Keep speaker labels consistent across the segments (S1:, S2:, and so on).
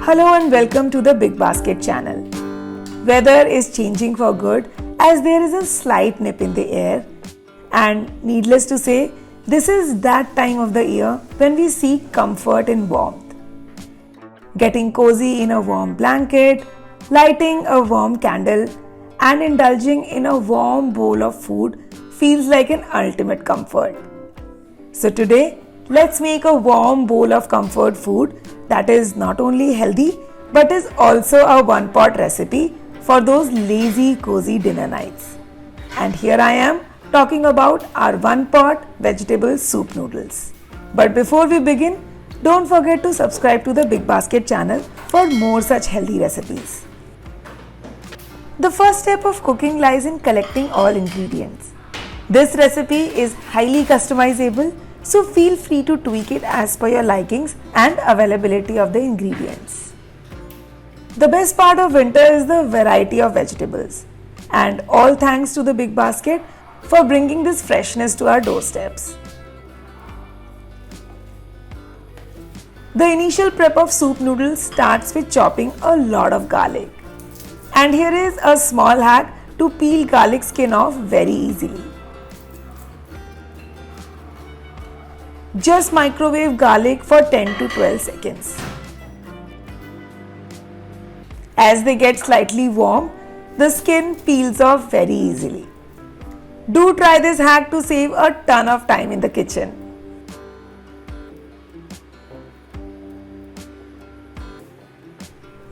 S1: Hello and welcome to the Big Basket channel. Weather is changing for good as there is a slight nip in the air, and needless to say, this is that time of the year when we seek comfort in warmth. Getting cozy in a warm blanket, lighting a warm candle, and indulging in a warm bowl of food feels like an ultimate comfort. So today, let's make a warm bowl of comfort food that is not only healthy but is also a one-pot recipe for those lazy cozy dinner nights. And here I am talking about our one-pot vegetable soup noodles. But before we begin, don't forget to subscribe to the Big Basket channel for more such healthy recipes. The first step of cooking lies in collecting all ingredients. This recipe is highly customizable, so feel free to tweak it as per your likings and availability of the ingredients. The best part of winter is the variety of vegetables, and all thanks to the Big Basket for bringing this freshness to our doorsteps. The initial prep of soup noodles starts with chopping a lot of garlic. And here is a small hack to peel garlic skin off very easily. Just microwave garlic for 10 to 12 seconds. As they get slightly warm, the skin peels off very easily. Do try this hack to save a ton of time in the kitchen.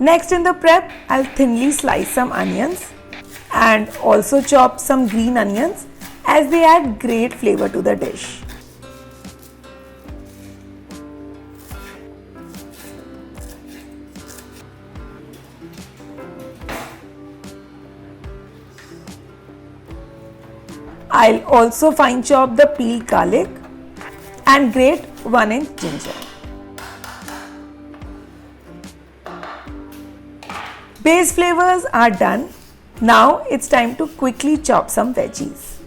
S1: Next in the prep, I'll thinly slice some onions and also chop some green onions as they add great flavor to the dish. I'll also fine chop the peeled garlic and grate 1-inch ginger. Base flavors are done. Now it's time to quickly chop some veggies.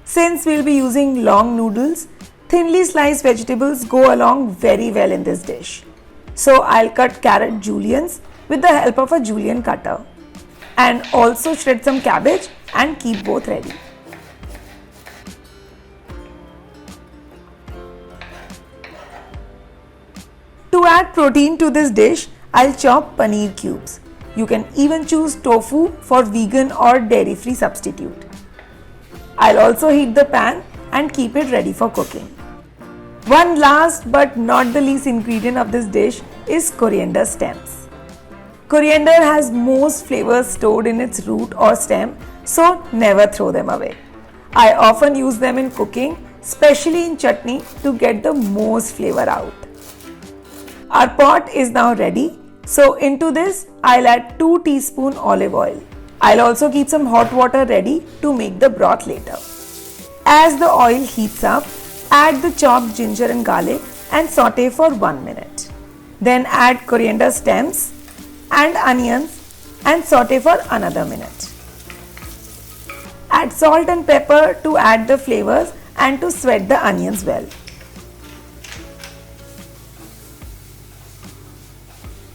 S1: Since we'll be using long noodles, thinly sliced vegetables go along very well in this dish. So I'll cut carrot juliennes with the help of a julienne cutter and also shred some cabbage and keep both ready. To add protein to this dish, I'll chop paneer cubes. You can even choose tofu for vegan or dairy-free substitute. I'll also heat the pan and keep it ready for cooking. One last but not the least ingredient of this dish is coriander stems. Coriander has most flavors stored in its root or stem, so never throw them away. I often use them in cooking, especially in chutney, to get the most flavor out. Our pot is now ready, so into this I'll add 2 teaspoons olive oil. I'll also keep some hot water ready to make the broth later. As the oil heats up, add the chopped ginger and garlic and saute for 1 minute. Then add coriander stems and onions and saute for another minute. Add salt and pepper to add the flavors and to sweat the onions well.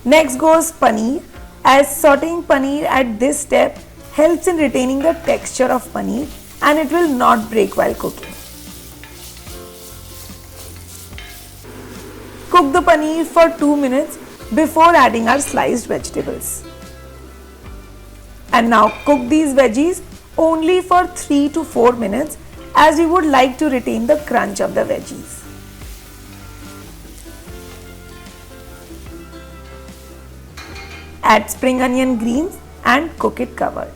S1: Next goes paneer, as sauteing paneer at this step helps in retaining the texture of paneer and it will not break while cooking. Cook the paneer for 2 minutes before adding our sliced vegetables. And now cook these veggies only for 3 to 4 minutes as we would like to retain the crunch of the veggies. Add spring onion greens and cook it covered.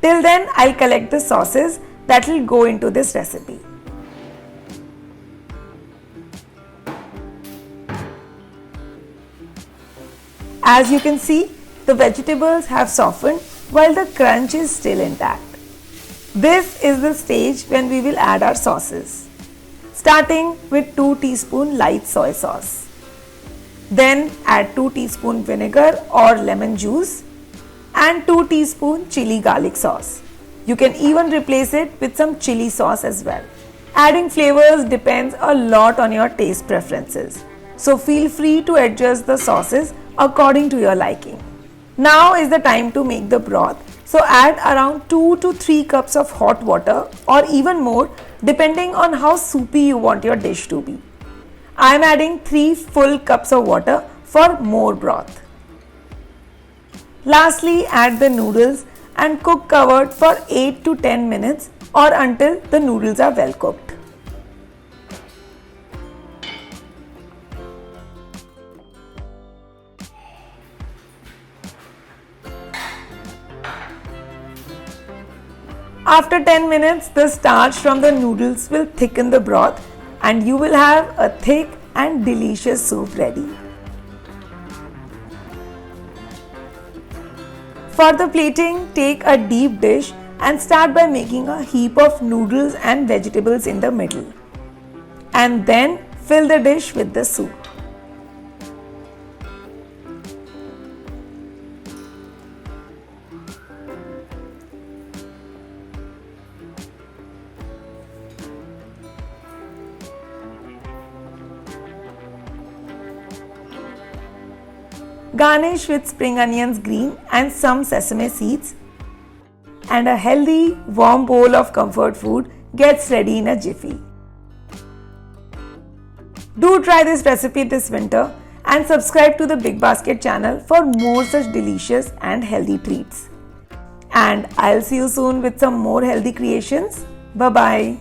S1: Till then, I'll collect the sauces that will go into this recipe. As you can see, the vegetables have softened while the crunch is still intact. This is the stage when we will add our sauces. Starting with 2 teaspoons light soy sauce. Then add 2 teaspoons vinegar or lemon juice and 2 teaspoons chili garlic sauce. You can even replace it with some chili sauce as well. Adding flavors depends a lot on your taste preferences, so feel free to adjust the sauces according to your liking. Now is the time to make the broth. So add around 2 to 3 cups of hot water or even more depending on how soupy you want your dish to be. I am adding 3 full cups of water for more broth. Lastly, add the noodles and cook covered for 8 to 10 minutes or until the noodles are well cooked. After 10 minutes, the starch from the noodles will thicken the broth and you will have a thick and delicious soup ready. For the plating, take a deep dish and start by making a heap of noodles and vegetables in the middle. And then fill the dish with the soup. Garnish with spring onions green and some sesame seeds. And a healthy, warm bowl of comfort food gets ready in a jiffy. Do try this recipe this winter and subscribe to the Big Basket channel for more such delicious and healthy treats. And I'll see you soon with some more healthy creations. Bye-bye.